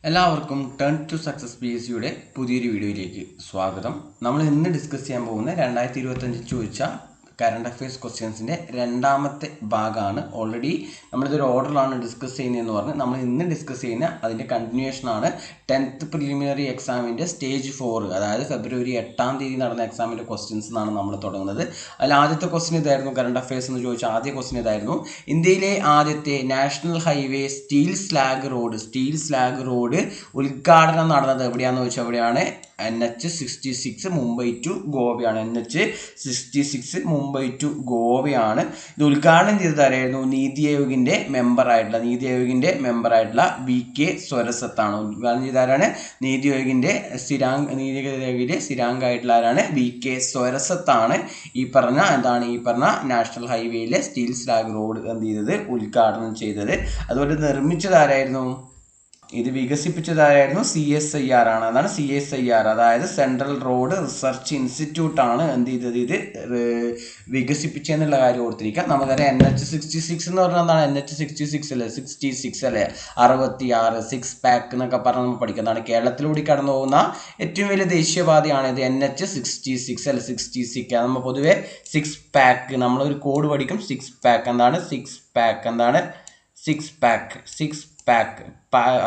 എല്ലാവർക്കും turn to success PSCയുടെ പുതിയൊരു വീഡിയോയിലേക്ക് സ്വാഗതം. നമ്മൾ ഇന്ന് ഡിസ്കസ് ചെയ്യാൻ പോകുന്ന 2025 ചോദിച്ച കറണ്ട് അഫയേഴ്സ് ക്വസ്റ്റ്യൻസിൻ്റെ രണ്ടാമത്തെ ഭാഗമാണ്. ഓൾറെഡി നമ്മളിതൊരു ഓർഡറിലാണ് ഡിസ്കസ് ചെയ്യുന്നതെന്ന് പറഞ്ഞ് നമ്മൾ ഇന്ന് ഡിസ്കസ് ചെയ്യുന്ന അതിൻ്റെ കണ്ടിന്യൂഷനാണ് 10th പ്രിലിമിനറി എക്സാമിൻ്റെ സ്റ്റേജ് 4, അതായത് ഫെബ്രുവരി 8-ാം തീയതി നടന്ന എക്സാമിൻ്റെ ക്വസ്റ്റ്യൻസ് എന്നാണ് നമ്മൾ തുടങ്ങുന്നത്. അതിൽ ആദ്യത്തെ ക്വസ്റ്റ്യൻ ഇതായിരുന്നു. കറണ്ട് അഫയേഴ്സ് എന്ന് ചോദിച്ചാൽ ആദ്യ ക്വസ്റ്റ്യൻ ഇതായിരുന്നു: ഇന്ത്യയിലെ ആദ്യത്തെ national highway steel slag road ഉദ്ഘാടനം നടന്നത് എവിടെയാണെന്ന് ചോദിച്ചാൽ എവിടെയാണ്? NH-66 മുംബൈ ടു ഗോവയാണ്. NH-66 മുംബൈ ടു ഗോവയാണ്. ഇത് ഉദ്ഘാടനം ചെയ്തത് ആരായിരുന്നു? നീതി ആയോഗിൻ്റെ മെമ്പറായിട്ടുള്ള VK സ്വരസത്താണ്. ഉദ്ഘാടനം ചെയ്ത ആരാണ്? നീതി ആയോഗിൻ്റെ സ്ഥിരാംഗമായിട്ടുള്ള ആരാണ്? VK സ്വരസത്താണ് ഈ പറഞ്ഞ നാഷണൽ ഹൈവേയിലെ സ്റ്റീൽ സ്ലാഗ് റോഡ് എന്ത് ചെയ്തത്? ഉദ്ഘാടനം ചെയ്തത്. അതുപോലെ നിർമ്മിച്ചത് ആരായിരുന്നു? ഇത് വികസിപ്പിച്ചതായിരുന്നു CSIR ആണ്. അതാണ് CSIR, അതായത് സെൻട്രൽ റോഡ് റിസർച്ച് ഇൻസ്റ്റിറ്റ്യൂട്ട് ആണ് എന്ത് ചെയ്തത്? ഇത് വികസിപ്പിച്ചെന്നുള്ള കാര്യം ഓർത്തിരിക്കുക. നമുക്കറിയാം NH-66 എന്ന് പറഞ്ഞാൽ എന്താണ്? NH-66 അല്ലേ? 66 അല്ലേ? 66 6 പാക്ക് എന്നൊക്കെ പറഞ്ഞ് നമ്മൾ പഠിക്കുന്നതാണ്. കേരളത്തിലൂടെ കടന്നു പോകുന്ന ഏറ്റവും വലിയ ദേശീയപാതയാണ് ഇത് NH-66 അല്ലെ? 66 നമ്മൾ പൊതുവെ 6 പാക്ക് നമ്മളൊരു കോഡ് പഠിക്കും. 6 പാക്ക് എന്താണ്? 6 പാക്ക് എന്താണ്? 6 പാക്ക്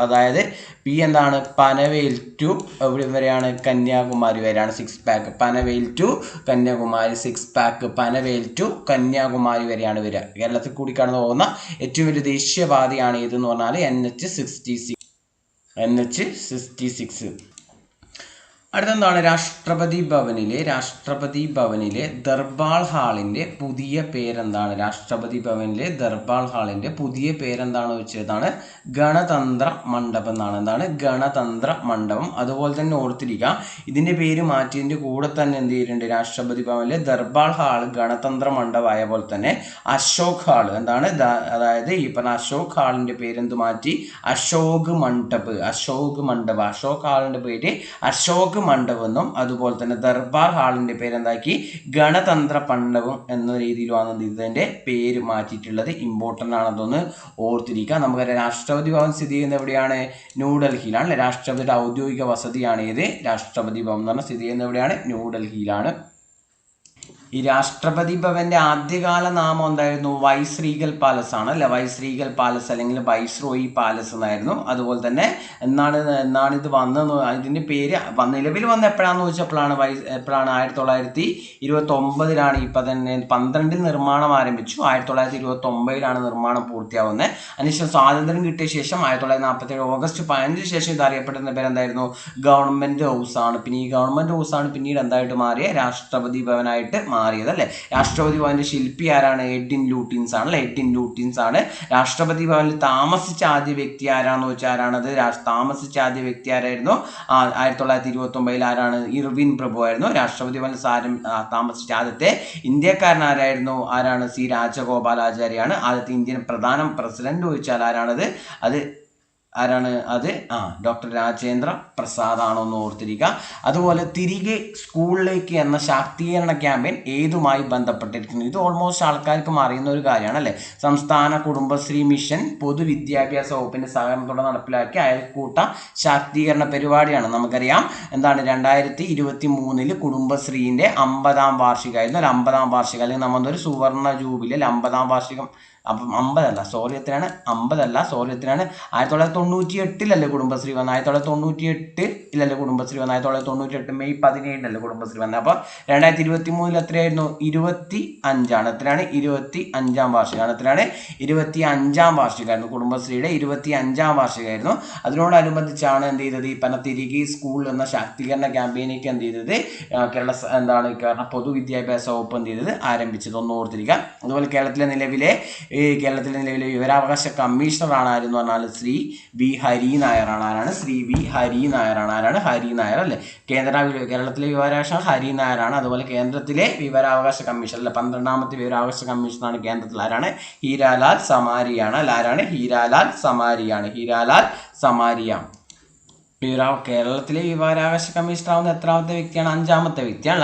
അതായത് P എന്താണ്? പനവേൽ ടു എവിടെ വരെയാണ്? കന്യാകുമാരി വരെയാണ് 6 പാക്ക്. പനവേൽ ടു കന്യാകുമാരി 6 പാക്ക് പനവേൽ ടു കന്യാകുമാരി വരെയാണ് വരിക. കേരളത്തിൽ കൂടി കടന്നു പോകുന്ന ഏറ്റവും വലിയ ദേശീയപാതയാണ് ഇതെന്ന് പറഞ്ഞാൽ NH-66. അടുത്തെന്താണ്? രാഷ്ട്രപതി ഭവനിലെ ദർബാർ ഹാളിൻ്റെ പുതിയ പേരെന്താണ്? പുതിയ പേരെന്താണെന്ന് വെച്ചതാണ് ഗണതന്ത്ര മണ്ഡപം എന്നാണ്. എന്താണ്? ഗണതന്ത്ര മണ്ഡപം. അതുപോലെ തന്നെ ഓർത്തിരിക്കുക, ഇതിൻ്റെ പേര് മാറ്റിയതിൻ്റെ കൂടെ തന്നെ എന്ത് ചെയ്തിട്ടുണ്ട്? രാഷ്ട്രപതി ഭവനിലെ ദർബാർ ഹാൾ ഗണതന്ത്ര മണ്ഡപമായ പോലെ തന്നെ അശോക് ഹാൾ എന്താണ്? അതായത് ഈ പറഞ്ഞ അശോക് ഹാളിൻ്റെ പേരെന്ത് മാറ്റി? അശോക് മണ്ഡപ്. അശോക് ഹാളിൻ്റെ പേര് അശോക് മണ്ഡപമെന്നും അതുപോലെ തന്നെ ദർബാർ ഹാളിന്റെ പേരെന്താക്കി? ഗണതന്ത്ര മണ്ഡപം എന്ന രീതിയിലാണ് ഇതിന്റെ പേര് മാറ്റിയിട്ടുള്ളത്. ഇമ്പോർട്ടൻ്റ് ആണെന്നൊന്ന് ഓർത്തിരിക്കുക. നമുക്കറിയാം രാഷ്ട്രപതി ഭവൻ സ്ഥിതി ചെയ്യുന്നത് എവിടെയാണ്? ന്യൂഡൽഹിയിലാണ്. രാഷ്ട്രപതിയുടെ ഔദ്യോഗിക വസതിയാണ് ഇത്. രാഷ്ട്രപതി ഭവൻ എന്ന് പറഞ്ഞാൽ സ്ഥിതി ചെയ്യുന്നത് എവിടെയാണ്? ന്യൂഡൽഹിയിലാണ്. ഈ രാഷ്ട്രപതി ഭവന്റെ ആദ്യകാല നാമം എന്തായിരുന്നു? വൈസ്രീഗൽ പാലസ് ആണ് അല്ലെ? വൈസ്രീഗൽ പാലസ് അല്ലെങ്കിൽ വൈസ്രോയി പാലസ് എന്നായിരുന്നു. അതുപോലെ തന്നെ എന്നാണ് ഇത് വന്നത്? ഇതിന്റെ പേര് നിലവിൽ വന്ന എപ്പോഴാണെന്ന് ചോദിച്ചപ്പോഴാണ് എപ്പോഴാണ് 1929 ഈ 12 നിർമ്മാണം ആരംഭിച്ചു. 1929 നിർമ്മാണം പൂർത്തിയാവുന്നത്. അതിനുശേഷം സ്വാതന്ത്ര്യം കിട്ടിയ ശേഷം 1947 ഓഗസ്റ്റ് 15 ശേഷം ഇത് അറിയപ്പെടുന്ന പേരെന്തായിരുന്നു? ഗവൺമെന്റ് ഹൗസ് ആണ്. പിന്നെ ഈ ഗവൺമെന്റ് ഹൗസ് ആണ് പിന്നീട് എന്തായിട്ട് മാറിയ? രാഷ്ട്രപതി ഭവനായിട്ട് മാറിയതല്ലേ? രാഷ്ട്രപതി ഭവന്റെ ശില്പി ആരാണ്? എഡ്വിൻ ലൂട്ടിൻസ് ആണ്. രാഷ്ട്രപതി ഭവനിൽ താമസിച്ച ആദ്യ വ്യക്തി ആരാണെന്ന് വെച്ചാൽ ആരാണത്? താമസിച്ച ആദ്യ വ്യക്തി ആരായിരുന്നു? 1929 ആരാണ്? ഇർവിൻ പ്രഭു ആയിരുന്നു. രാഷ്ട്രപതി ഭവനിൽ താമസിച്ച ആദ്യത്തെ ഇന്ത്യക്കാരൻ ആരാണ്? C രാജഗോപാലാചാര്യാണ്. ആദ്യത്തെ ഇന്ത്യൻ പ്രസിഡന്റ് ചോദിച്ചാൽ ആരാണത്? അത് ഡോക്ടർ രാജേന്ദ്ര പ്രസാദ് ആണെന്ന് ഓർത്തിരിക്കുക. അതുപോലെ തിരികെ സ്കൂളിലേക്ക് എന്ന ശാക്തീകരണ ക്യാമ്പയിൻ ഏതുമായി ബന്ധപ്പെട്ടിരിക്കുന്നു? ഇത് ഓൾമോസ്റ്റ് ആൾക്കാർക്കും അറിയുന്ന ഒരു കാര്യമാണ് അല്ലേ? സംസ്ഥാന കുടുംബശ്രീ മിഷൻ പൊതുവിദ്യാഭ്യാസ വകുപ്പിന്റെ സഹകരണത്തോടെ നടപ്പിലാക്കിയ അയൽക്കൂട്ട ശാക്തീകരണ പരിപാടിയാണ്. നമുക്കറിയാം എന്താണ്? 2023 കുടുംബശ്രീന്റെ 50-ാം വാർഷികമായിരുന്നു. 50-ാം വാർഷികം അല്ലെങ്കിൽ നമ്മളൊരു സുവർണ ജൂബിലി 50-ാം വാർഷികം. അപ്പം 1998 കുടുംബശ്രീ വന്നത്. 1998 മെയ് 17 കുടുംബശ്രീ വന്നത്. അപ്പോൾ 2023 എത്രയായിരുന്നു? 25 എത്രയാണ്? 25-ാം വാർഷികമാണ്. എത്രയാണ്? 25-ാം വാർഷികമായിരുന്നു. കുടുംബശ്രീയുടെ 25-ാം വാർഷികമായിരുന്നു. അതിനോടനുബന്ധിച്ചാണ് എന്ത് ചെയ്തത്? ഈ തിരികെ സ്കൂൾ എന്ന ശാക്തീകരണ ക്യാമ്പയിനേക്ക് എന്ത് ചെയ്തത്? കേരള പൊതുവിദ്യാഭ്യാസ വകുപ്പ് എന്ത് ചെയ്തത്? ആരംഭിച്ചത്. ഒന്ന് ഓർത്തിരിക്കുക. അതുപോലെ കേരളത്തിലെ നിലവിലെ വിവരാവകാശ കമ്മീഷണറാണ് ആരെന്ന് പറഞ്ഞാൽ ശ്രീ വി ഹരി നായരാണ്. ഹരി നായർ അല്ലെ? കേരളത്തിലെ വിവരാവകാശ ഹരി നായരാണ്. അതുപോലെ കേന്ദ്രത്തിലെ വിവരാവകാശ കമ്മീഷൻ അല്ലെ? 12ാമത്തെ വിവരാവകാശ കമ്മീഷനാണ് കേന്ദ്രത്തിൽ. ആരാണ്? ഹീരാലാൽ സമാരിയാണ്. കേരളത്തിലെ വിവരാവകാശ കമ്മീഷണർ ആവുന്ന എത്രാമത്തെ വ്യക്തിയാണ്? 5ാമത്തെ വ്യക്തിയാണ്.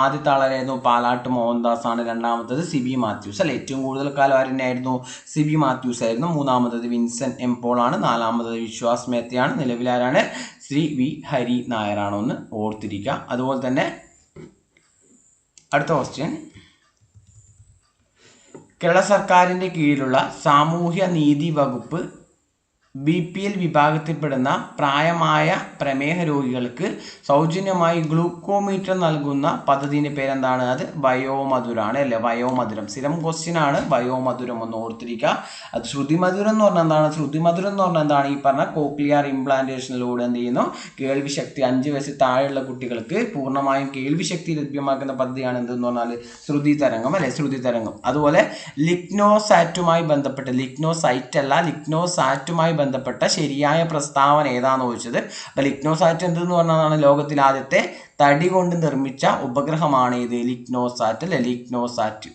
ആദ്യത്തെ ആളായിരുന്നു പാലാട്ട് മോഹൻദാസ് ആണ്. രണ്ടാമത്തത് സിബി മാത്യൂസ് അല്ലെ. ഏറ്റവും കൂടുതൽ കാലം ആരെന്നായിരുന്നു? സിബി മാത്യൂസ് ആയിരുന്നു. മൂന്നാമത്തത് വിൻസെന്റ് എം പോൾ ആണ്. നാലാമത്തത് വിശ്വാസ് മേത്തയാണ്. നിലവിലാരാണ്? ശ്രീ വി ഹരി നായരാണോ എന്ന് ഓർത്തിരിക്കുക. അതുപോലെ തന്നെ അടുത്ത ക്വസ്റ്റ്യൻ, കേരള സർക്കാരിൻ്റെ കീഴിലുള്ള സാമൂഹ്യ നീതി വകുപ്പ് BPL വിഭാഗത്തിൽപ്പെടുന്ന പ്രായമായ പ്രമേഹ രോഗികൾക്ക് സൗജന്യമായി ഗ്ലൂക്കോമീറ്റർ നൽകുന്ന പദ്ധതിൻ്റെ പേരെന്താണ്? അത് വയോമധുരാണ് അല്ലേ. വയോമധുരം സ്ഥിരം ക്വസ്റ്റ്യൻ ആണ്. വയോമധുരം ഒന്ന് ഓർത്തിരിക്കുക. അത് ശ്രുതിമധുരം എന്ന് പറഞ്ഞാൽ എന്താണ്? ശ്രുതിമധുരം എന്ന് പറഞ്ഞാൽ എന്താണ്? ഈ പറഞ്ഞ കോക്ലിയർ ഇംപ്ലാന്റേഷനിലൂടെ എന്ത് ചെയ്യുന്നു? കേൾവിശക്തി 5 വയസ്സിൽ താഴെയുള്ള കുട്ടികൾക്ക് പൂർണ്ണമായും കേൾവിശക്തി ലഭ്യമാക്കുന്ന പദ്ധതിയാണ് എന്തെന്ന് പറഞ്ഞാൽ ശ്രുതി തരംഗം അല്ലെ. ശ്രുതി തരംഗം. അതുപോലെ ലിഗ്നോസാറ്റുമായി ബന്ധപ്പെട്ട്, ലിഗ്നോസൈറ്റ് അല്ല, ലിഗ്നോസാറ്റുമായി ബന്ധപ്പെട്ട ശരിയായ പ്രസ്താവന ഏതാണെന്ന് ചോദിച്ചത്. അപ്പോൾ ലിഗ്നോസാറ്റ് എന്തെന്ന് പറഞ്ഞതാണ്? ലോകത്തിൽ ആദ്യത്തെ തടി കൊണ്ട് നിർമ്മിച്ച ഉപഗ്രഹമാണ് ഇത് ലിഗ്നോസാറ്റ് അല്ലെ. ലിഗ്നോസാറ്റ്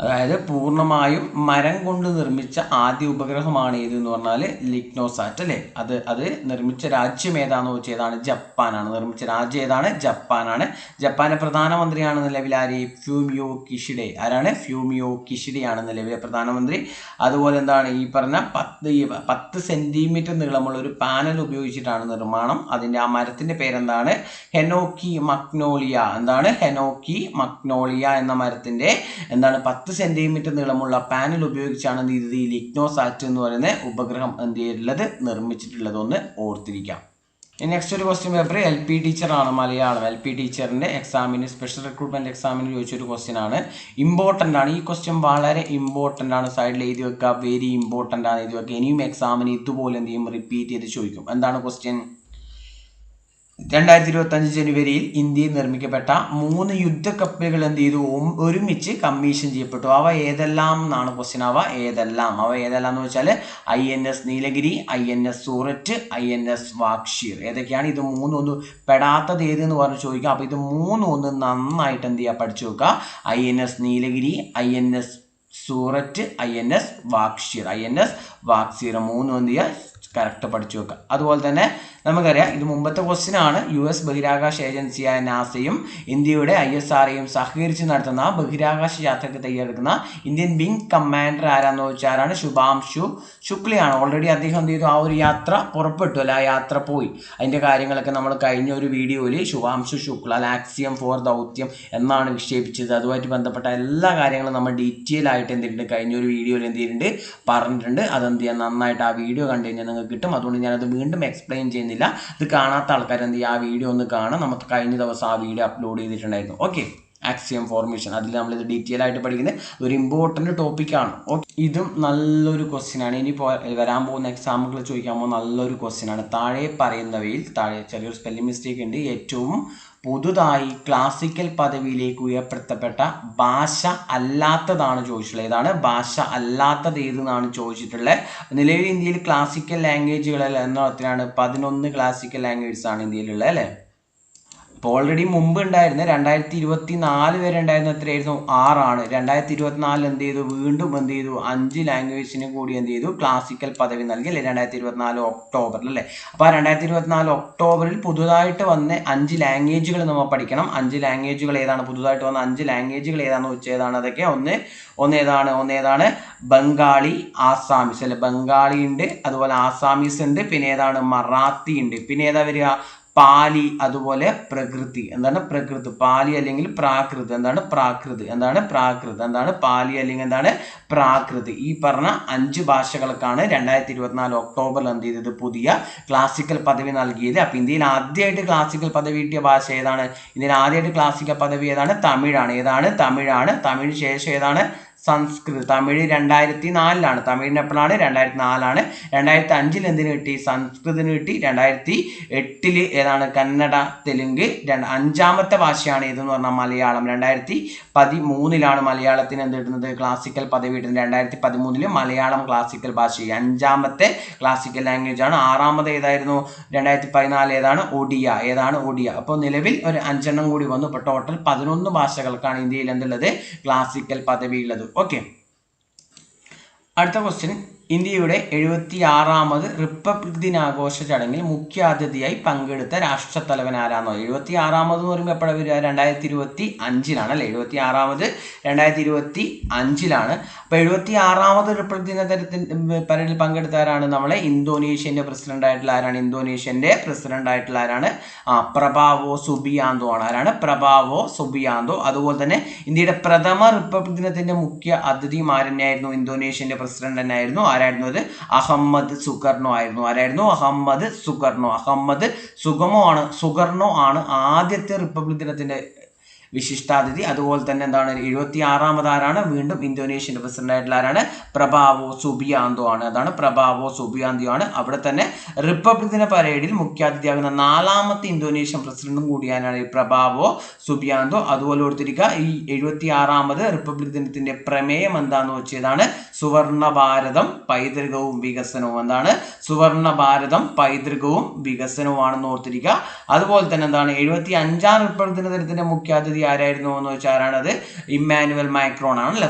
അതായത് പൂർണ്ണമായും മരം കൊണ്ട് നിർമ്മിച്ച ആദ്യ ഉപഗ്രഹമാണ് ഏതെന്ന് പറഞ്ഞാൽ ലിഗ്നോസാറ്റ് അല്ലേ. അത് നിർമ്മിച്ച രാജ്യം ഏതാണെന്ന് ചോദിച്ചാൽ ഏതാണ്? ജപ്പാനാണ്. നിർമ്മിച്ച രാജ്യം ഏതാണ്? ജപ്പാനാണ്. ജപ്പാന്റെ പ്രധാനമന്ത്രിയാണ് നിലവിൽ ആര്? ഫ്യൂമിയോ കിഷിഡെ. ആരാണ്? ഫ്യൂമിയോ കിഷിഡെയാണ് നിലവിലെ പ്രധാനമന്ത്രി. അതുപോലെ എന്താണ് ഈ പറഞ്ഞ 10 സെന്റിമീറ്റർ നീളമുള്ള ഒരു പാനൽ ഉപയോഗിച്ചിട്ടാണ് നിർമ്മാണം. അതിൻ്റെ ആ മരത്തിന്റെ പേരെന്താണ്? ഹെനോക്കി മഗ്നോളിയ. എന്താണ്? ഹെനോക്കി മഗ്നോളിയ എന്ന മരത്തിന്റെ എന്താണ് 10 സെന്റിമീറ്റർ നീളമുള്ള പാനൽ ഉപയോഗിച്ചാണ് എന്ത് ചെയ്തത്? ഈ ലിഗ്നോസാറ്റ് എന്ന് പറയുന്ന ഉപഗ്രഹം എന്ത് ചെയ്തിട്ടുള്ളത്? നിർമ്മിച്ചിട്ടുള്ളത്. ഒന്ന് ഓർത്തിരിക്കാം. നെക്സ്റ്റ് ഒരു ക്വസ്റ്റ്യൻ പേപ്പർ LP ടീച്ചറാണ്, മലയാളം. LP ടീച്ചറിന്റെ എക്സാമിന്, സ്പെഷ്യൽ റിക്രൂട്ട്മെന്റ് എക്സാമിന് ചോദിച്ചൊരു ക്വസ്റ്റ്യൻ ആണ്. ഇമ്പോർട്ടൻ്റ് ആണ് ഈ ക്വസ്റ്റ്യൻ, വളരെ ഇമ്പോർട്ടൻ്റ് ആണ്. സൈഡിൽ എഴുതി വെക്കുക, വെരി ഇമ്പോർട്ടൻ്റ് ആണ് എഴുതി വെക്കുക. ഇനിയും എക്സാമിന് ഇതുപോലെ എന്ത് ചെയ്യും? റിപ്പീറ്റ് ചെയ്ത് ചോദിക്കും. എന്താണ് ക്വസ്റ്റ്യൻ? 2025 ജനുവരിയിൽ ഇന്ത്യയിൽ നിർമ്മിക്കപ്പെട്ട 3 യുദ്ധക്കപ്പലുകൾ എന്ത് ചെയ്തു? ഒരുമിച്ച് കമ്മീഷൻ ചെയ്യപ്പെട്ടു. അവ ഏതെല്ലാം എന്നാണ് ക്വസ്റ്റ്യൻ. അവ ഏതെല്ലാം എന്ന് വെച്ചാൽ INS Nilgiri, INS Surat, INS Vagsheer. ഏതൊക്കെയാണ്? ഇത് 3 ഒന്ന് പെടാത്തത് ഏതെന്ന് പറഞ്ഞ് ചോദിക്കുക. അപ്പോൾ ഇത് 3 ഒന്ന് നന്നായിട്ട് എന്ത് ചെയ്യുക? പഠിച്ചു വെക്കുക. INS Nilgiri, INS Surat, INS Vagsheer. 3 എന്ത് ചെയ്യുക? കറക്റ്റ് പഠിച്ചു വെക്കുക. അതുപോലെ തന്നെ നമുക്കറിയാം, ഇത് മുമ്പത്തെ ക്വസ്റ്റ്യൻ ആണ്. US ബഹിരാകാശ ഏജൻസിയായ നാസയും ഇന്ത്യയുടെ ISROയും സഹകരിച്ച് നടത്തുന്ന ബഹിരാകാശ യാത്രയ്ക്ക് തയ്യാറെടുക്കുന്ന ഇന്ത്യൻ വിംഗ് കമാൻഡർ ആരാന്ന് ചോദിച്ചാൽ ആരാണ്? ശുഭാംശു ശുക്ലയാണ്. ഓൾറെഡി അദ്ദേഹം എന്ത് ചെയ്തു? ആ ഒരു യാത്ര പുറപ്പെട്ടു അല്ല, ആ യാത്ര പോയി. അതിൻ്റെ കാര്യങ്ങളൊക്കെ നമ്മൾ കഴിഞ്ഞ ഒരു വീഡിയോയിൽ ശുഭാംശു ശുക്ല ആക്സിയം 4 ദൗത്യം എന്നാണ് വിക്ഷേപിച്ചത്. അതുമായിട്ട് ബന്ധപ്പെട്ട എല്ലാ കാര്യങ്ങളും നമ്മൾ ഡീറ്റെയിൽ ആയിട്ട് എന്ത് ചെയ്തിട്ടുണ്ട്? കഴിഞ്ഞ ഒരു വീഡിയോയിൽ എന്ത് ചെയ്തിട്ടുണ്ട്? പറഞ്ഞിട്ടുണ്ട്. അതെന്ത് ചെയ്യാൻ നന്നായിട്ട് ആ വീഡിയോ കണ്ടു കഴിഞ്ഞാൽ നിങ്ങൾക്ക് കിട്ടും. അതുകൊണ്ട് ഞാനത് വീണ്ടും എക്സ്പ്ലെയിൻ ചെയ്യുന്നില്ല. ഇത് കാണാത്ത ആൾക്കാർ എന്ത് ചെയ്യുക? ആ വീഡിയോ ഒന്ന് കാണാം. നമുക്ക് കഴിഞ്ഞ ദിവസം ആ വീഡിയോ അപ്ലോഡ് ചെയ്തിട്ടുണ്ടായിരുന്നു. ഓക്കെ, ആക്സിയം ഫോർമേഷൻ, അതിൽ നമ്മളിത് ഡീറ്റെയിൽ ആയിട്ട് പഠിക്കുന്നത് ഒരു ഇമ്പോർട്ടൻറ്റ് ടോപ്പിക്കാണ്. ഓക്കെ, ഇതും നല്ലൊരു ക്വസ്റ്റ്യൻ ആണ്. ഇനി വരാൻ പോകുന്ന എക്സാമുകൾ ചോദിക്കാൻ പോകുന്ന നല്ലൊരു ക്വസ്റ്റ്യൻ ആണ്. താഴെ പറയുന്നവയിൽ, താഴെ ചെറിയൊരു സ്പെല്ലിംഗ് മിസ്റ്റേക്ക് ഉണ്ട്, ഏറ്റവും പുതുതായി ക്ലാസിക്കൽ പദവിയിലേക്ക് ഉയർത്തപ്പെട്ട ഭാഷ അല്ലാത്തതാണ് ചോദിച്ചിട്ടുള്ളത്. ഏതാണ്? ഭാഷ അല്ലാത്തത് ഏതെന്നാണ് ചോദിച്ചിട്ടുള്ളത്. നിലവിൽ ഇന്ത്യയിൽ ക്ലാസിക്കൽ ലാംഗ്വേജുകൾ എണ്ണത്തിലാണ് 11 ക്ലാസിക്കൽ ലാംഗ്വേജസ് ആണ് ഇന്ത്യയിലുള്ളത് അല്ലേ. അപ്പോൾ ഓൾറെഡി മുമ്പ് ഉണ്ടായിരുന്ന 2024 വരെ ഉണ്ടായിരുന്ന എത്രയായിരുന്നു? 6 ആണ്. 2024 എന്ത് ചെയ്തു? വീണ്ടും എന്ത് ചെയ്തു? 5 ലാംഗ്വേജിന് കൂടി എന്ത് ചെയ്തു? ക്ലാസിക്കൽ പദവി നൽകി അല്ലേ, 2024 ഒക്ടോബറിൽ അല്ലേ. അപ്പോൾ 2024 ഒക്ടോബറിൽ പുതുതായിട്ട് വന്ന 5 ലാംഗ്വേജുകൾ നമ്മൾ പഠിക്കണം. 5 ലാംഗ്വേജുകൾ ഏതാണ്? പുതുതായിട്ട് വന്ന 5 ലാംഗ്വേജുകൾ ഏതാണെന്ന് വെച്ചാൽ ഏതാണ്? അതൊക്കെ ഒന്ന് ഏതാണ്? ബംഗാളി, ആസാമീസ് അല്ലെ. ബംഗാളി ഉണ്ട്, അതുപോലെ ആസാമീസ് ഉണ്ട്, പിന്നെ ഏതാണ്? മറാത്തി ഉണ്ട്, പിന്നെ ഏതാ വരിക? പാലി, അതുപോലെ പ്രകൃതി. എന്താണ്? പ്രകൃതി. പാലി അല്ലെങ്കിൽ പ്രാകൃത്. എന്താണ്? പാലി അല്ലെങ്കിൽ എന്താണ്? പ്രാകൃത്. ഈ പറഞ്ഞ 5 ഭാഷകൾക്കാണ് 2024 ഒക്ടോബറിൽ എന്ത് ചെയ്തത്? പുതിയ ക്ലാസിക്കൽ പദവി നൽകിയത്. അപ്പം ഇന്ത്യയിൽ ആദ്യമായിട്ട് ക്ലാസിക്കൽ പദവി കിട്ടിയ ഭാഷ ഏതാണ്? ഇന്ത്യയിൽ ആദ്യമായിട്ട് ക്ലാസിക്കൽ പദവി ഏതാണ്? തമിഴാണ്. ഏതാണ്? തമിഴാണ്. തമിഴിന് ശേഷം ഏതാണ്? സംസ്കൃത്. തമിഴ് 2004 തമിഴിന് എപ്പോഴാണ്? 2004 2005 എന്തിനു കിട്ടി? സംസ്കൃതിന് കിട്ടി. 2008 ഏതാണ്? കന്നഡ, തെലുങ്ക്. 5ാമത്തെ ഭാഷയാണ് ഏതെന്ന് പറഞ്ഞാൽ മലയാളം. 2013 മലയാളത്തിന് എന്ത് കിട്ടുന്നത്? ക്ലാസിക്കൽ പദവി കിട്ടുന്നത്. 2013 മലയാളം ക്ലാസിക്കൽ ഭാഷ 5ാമത്തെ ക്ലാസിക്കൽ ലാംഗ്വേജ് ആണ്. 6ാമത് ഏതായിരുന്നു? 2014 ഏതാണ്? ഒഡിയ. ഏതാണ്? ഒഡിയ. അപ്പോൾ നിലവിൽ ഒരു 5 എണ്ണം കൂടി വന്നു. ഇപ്പോൾ ടോട്ടൽ 11 ഭാഷകൾക്കാണ് ഇന്ത്യയിൽ എന്തുള്ളത്? ക്ലാസിക്കൽ പദവി ഉള്ളത്. ഓക്കെ, അടുത്ത ക്വസ്റ്റ്യൻ, ഇന്ത്യയുടെ 76ാമത് റിപ്പബ്ലിക് ദിനാഘോഷ ചടങ്ങിൽ മുഖ്യാതിഥിയായി പങ്കെടുത്ത രാഷ്ട്രത്തലവൻ ആരാന്നോ? 76ാമത് എന്ന് പറയുമ്പോൾ എപ്പോഴാണ് വരിക? 2025 അല്ലേ? 76ാമത് 2025 അപ്പോൾ 76ാമത് റിപ്പബ്ലിക് ദിന പരേഡിൽ പങ്കെടുത്ത ആരാണ്? നമ്മളെ ഇന്തോനേഷ്യൻ്റെ പ്രസിഡന്റ് ആയിട്ടുള്ള ആരാണ്? ഇന്തോനേഷ്യൻ്റെ പ്രസിഡന്റ് ആയിട്ടുള്ള ആരാണ്? പ്രഭാവോ സുബിയാന്തോ ആണ്. ആരാണ്? പ്രഭാവോ സുബിയാന്തോ. അതുപോലെ തന്നെ ഇന്ത്യയുടെ പ്രഥമ റിപ്പബ്ലിക് ദിനത്തിന്റെ മുഖ്യ അതിഥിയും ആരെന്നായിരുന്നു? ഇന്തോനേഷ്യന്റെ പ്രസിഡന്റ് തന്നെയായിരുന്നു. ആരായിരുന്നു അത്? അഹമ്മദ് സുകർണോ ആയിരുന്നു. ആരായിരുന്നു? അഹമ്മദ് സുകർണോ. അഹമ്മദ് സുകർണോ ആണ് ആദ്യത്തെ റിപ്പബ്ലിക് ദിനത്തിന്റെ വിശിഷ്ടാതിഥി. അതുപോലെ തന്നെ എന്താണ്? 76ാമത് ആരാണ്? വീണ്ടും ഇന്തോനേഷ്യന്റെ പ്രസിഡന്റ് ആയിട്ടുള്ള ആരാണ്? പ്രഭാവോ സുബിയാന്തോ ആണ്. അതാണ് പ്രഭാവോ സുബിയാന്തോ ആണ്. അവിടെ തന്നെ റിപ്പബ്ലിക് ദിന പരേഡിൽ മുഖ്യാതിഥിയാകുന്ന 4ാമത്തെ ഇന്തോനേഷ്യൻ പ്രസിഡന്റും കൂടിയാണ് പ്രഭാവോ സുബിയാന്തോ. അതുപോലെ ഓർത്തിരിക്കുക, ഈ 76ാമത് റിപ്പബ്ലിക് ദിനത്തിന്റെ പ്രമേയം എന്താന്ന് വെച്ചതാണ്? സുവർണ ഭാരതം പൈതൃകവും വികസനവും. എന്താണ്? സുവർണ ഭാരതം പൈതൃകവും വികസനവുമാണെന്ന് ഓർത്തിരിക്കുക. അതുപോലെ തന്നെ എന്താണ്? 75ാം റിപ്പബ്ലിക് ദിനത്തിന്റെ മുഖ്യാതിഥി ആരായിരുന്നു എന്ന് വെച്ചാൽ ആരാണത്? ഇമ്മാനുവൽ മാക്രോൺ ആണ് അല്ലെ?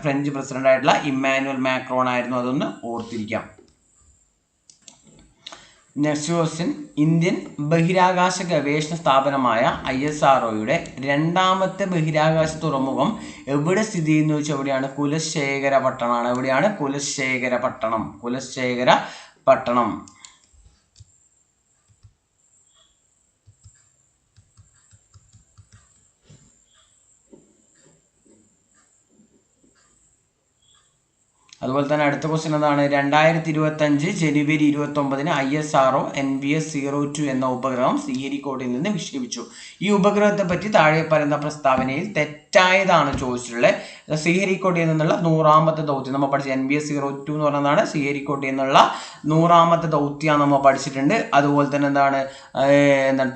ഫ്രഞ്ച് പ്രസിഡന്റ് ആയിട്ടുള്ള ഇമ്മാനുവൽ മാക്രോൺ ആയിരുന്നു. അതൊന്ന് ഓർത്തിരിക്കാം. നെക്സ്റ്റ് ക്വസ്റ്റ്യൻ, ഇന്ത്യൻ ബഹിരാകാശ ഗവേഷണ സ്ഥാപനമായ ISROയുടെ 2ാമത്തെ ബഹിരാകാശ തുറമുഖം എവിടെ സ്ഥിതി ചെയ്യുന്നു വെച്ചാൽ എവിടെയാണ്? കുലശേഖരപട്ടണമാണ്. എവിടെയാണ്? കുലശേഖരപട്ടണം. കുലശേഖരപട്ടണം. അതുപോലെ തന്നെ അടുത്ത ക്വസ്റ്റ്യൻ എന്താണ്? 2025 ജനുവരി 29 ISRO NVS-02 എന്ന ഉപഗ്രഹം ശ്രീഹരിക്കോട്ടയിൽ നിന്ന് വിക്ഷേപിച്ചു. ഈ ഉപഗ്രഹത്തെ പറ്റി താഴെ പറയുന്ന പ്രസ്താവനയിൽ തെറ്റായതാണ് ചോദിച്ചിട്ടുള്ളത്. ശ്രീഹരിക്കോട്ടയിൽ നിന്നുള്ള 100ാമത്തെ ദൗത്യം നമ്മൾ പഠിച്ച NVS-02 എന്ന് പറയുന്നതാണ് ശ്രീഹരിക്കോട്ടയിൽ നിന്നുള്ള 100ാമത്തെ ദൗത്യമാണ് നമ്മൾ പഠിച്ചിട്ടുണ്ട്. അതുപോലെ തന്നെ എന്താണ്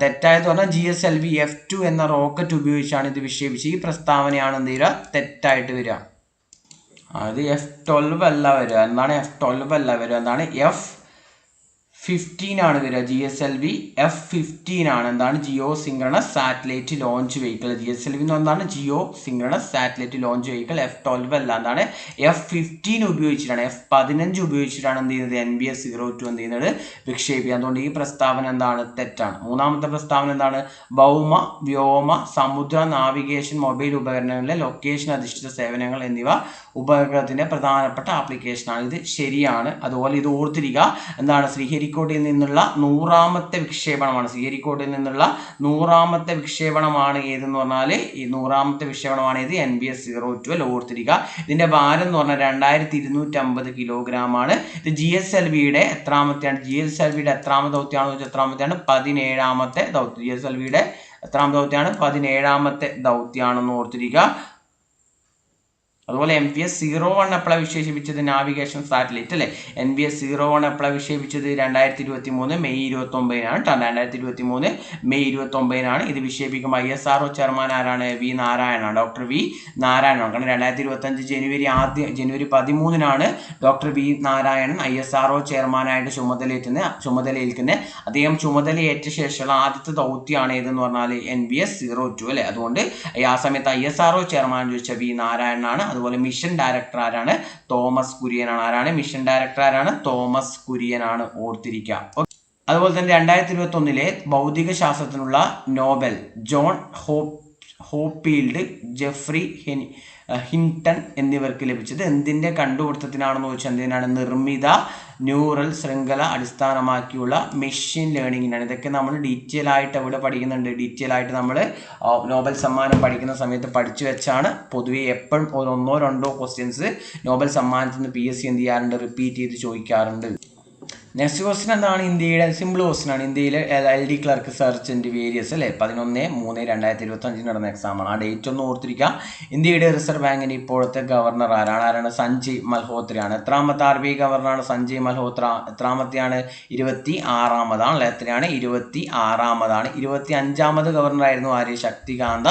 തെറ്റായത് പറഞ്ഞാൽ GSLV F2 എന്ന റോക്കറ്റ് ഉപയോഗിച്ചാണ് ഇത് വിക്ഷേപിച്ചത്. ഈ പ്രസ്താവനയാണ് എന്ത് ചെയ്യുക? തെറ്റായിട്ട് വരിക. അത് F12 അല്ല വരിക. എന്താണ്? F12 അല്ല വരിക. എന്താണ്? F15 ആണ് വരിക. GSLV F15 ആണ്. എന്താണ്? Geo synchronous satellite launch vehicle. GSLV എന്ന് പറഞ്ഞാൽ geo synchronous satellite launch vehicle. F12 അല്ല. എന്താണ്? F15 ഉപയോഗിച്ചിട്ടാണ്, F15 ഉപയോഗിച്ചിട്ടാണ് എന്ത് ചെയ്യുന്നത്? NVS-02 എന്ത് ചെയ്യുന്നത്? വിക്ഷേപിക്കുക. അതുകൊണ്ട് ഈ പ്രസ്താവന എന്താണ്? തെറ്റാണ്. 3ാമത്തെ പ്രസ്താവന എന്താണ്? ഭൗമ, വ്യോമ, സമുദ്ര നാവിഗേഷൻ മൊബൈൽ ഉപകരണങ്ങളിലെ ലൊക്കേഷൻ അധിഷ്ഠിത സേവനങ്ങൾ എന്നിവ ഉപഗ്രഹത്തിന്റെ പ്രധാനപ്പെട്ട ആപ്ലിക്കേഷനാണ്. ഇത് ശരിയാണ്. അതുപോലെ ഇത് ഓർത്തിരിക്കുക. എന്താണ്? ശ്രീഹരിക്കോട്ടയിൽ നിന്നുള്ള 100ാമത്തെ വിക്ഷേപണമാണ്. ശ്രീഹരിക്കോട്ടയിൽ നിന്നുള്ള 100ാമത്തെ വിക്ഷേപണമാണ് ഏതെന്ന് പറഞ്ഞാൽ ഈ 100ാമത്തെ വിക്ഷേപണമാണ് ഇത് NVS-02. ഓർത്തിരിക്കുക. ഇതിന്റെ ഭാരം എന്ന് പറഞ്ഞാൽ 2250 കിലോഗ്രാം ആണ്. ഇത് GSLVയുടെ എത്രാമത്തെയാണ്? GSLVയുടെ എത്രാമത്തെ ദൗത്യമാണെന്ന് വെച്ചാൽ എത്രാമത്തെയാണ്? 17ാമത്തെ ദൗത്യം. GSLVയുടെ എത്രാമത്തെ ദൗത്യമാണ്? 17ാമത്തെ ദൗത്യമാണെന്ന് ഓർത്തിരിക്കുക. അതുപോലെ NVS-01 എപ്പോഴാണ് വിക്ഷേപിച്ചത്? നാവിഗേഷൻ സാറ്റലൈറ്റ് അല്ലേ? NVS-01 എപ്പോഴാണ് വിക്ഷേപിച്ചത്? 2023 മെയ് 29 2023 മെയ് 29 ഇത് വിക്ഷേപിക്കുമ്പോൾ ISRO ചെയർമാൻ ആരാണ്? വി നാരായണനാണ്. ഡോക്ടർ വി നാരായണനാണ്. കാരണം 2025 ജനുവരി 13 ഡോക്ടർ വി നാരായണൻ ISRO ചെയർമാനായിട്ട് ചുമതലയേൽക്കുന്നത്. അദ്ദേഹം ചുമതലയേറ്റ ശേഷമുള്ള ആദ്യത്തെ ദൗത്യമാണ് ഏതെന്ന് പറഞ്ഞാൽ NVS-02 അല്ലേ? അതുകൊണ്ട് ആ സമയത്ത് ISRO ചെയർമാൻ ചോദിച്ച വി നാരായണനാണ്. അതുപോലെ മിഷൻ ഡയറക്ടർ ആരാണ്? തോമസ് കുര്യനാണ്. ആരാണ് മിഷൻ ഡയറക്ടർ? ആരാണ്? തോമസ് കുര്യനാണ്. ഓർത്തിരിക്കുക. അതുപോലെ തന്നെ 2021 ഭൗതിക ശാസ്ത്രത്തിനുള്ള നോബൽ ജോൺ ഹോപ്പീൽഡ്, ജെഫ്രി ഹിൻടൺ എന്നിവർക്ക് ലഭിച്ചത് എന്തിൻ്റെ കണ്ടുപിടുത്തത്തിനാണെന്ന് ചോദിച്ചാൽ എന്തിനാണ്? നിർമ്മിത ന്യൂറൽ ശൃംഖല അടിസ്ഥാനമാക്കിയുള്ള മെഷീൻ ലേണിങ്ങിനാണ്. ഇതൊക്കെ നമ്മൾ ഡീറ്റെയിൽ ആയിട്ട് അവിടെ പഠിക്കുന്നുണ്ട്. ഡീറ്റെയിൽ ആയിട്ട് നമ്മൾ നോബൽ സമ്മാനം പഠിക്കുന്ന സമയത്ത് പഠിച്ചു വെച്ചാണ്. പൊതുവെ എപ്പോഴും 1-2 ക്വസ്റ്റ്യൻസ് നോബൽ സമ്മാനത്തിൽ നിന്ന് PSC എന്ത് ചെയ്യാറുണ്ട്? റിപ്പീറ്റ് ചെയ്ത് ചോദിക്കാറുണ്ട്. നെക്സ്റ്റ് ക്വസ്റ്റ്യൻ എന്താണ്? ഇന്ത്യയുടെ സിമ്പിൾ ക്വസ്റ്റ്യൻ ആണ്. ഇന്ത്യയിലെ LD clerk search and various അല്ലേ? 11/3/2025 നടന്ന എക്സാമാണ്. ആ ഡേറ്റ് ഒന്ന് ഓർത്തിരിക്കുക. ഇന്ത്യയുടെ റിസർവ് ബാങ്കിന്റെ ഇപ്പോഴത്തെ ഗവർണർ ആരാണ്? സഞ്ജയ് മൽഹോത്രയാണ്. എത്രാമത്തെ RBI ഗവർണറാണ് സഞ്ജയ് മൽഹോത്ര? എത്രാമത്തെയാണ്? 26ാമതാണ്. എത്രയാണ്? 26ാമതാണ്. 25ാമത് ഗവർണറായിരുന്നു ആര്? ശക്തികാന്ത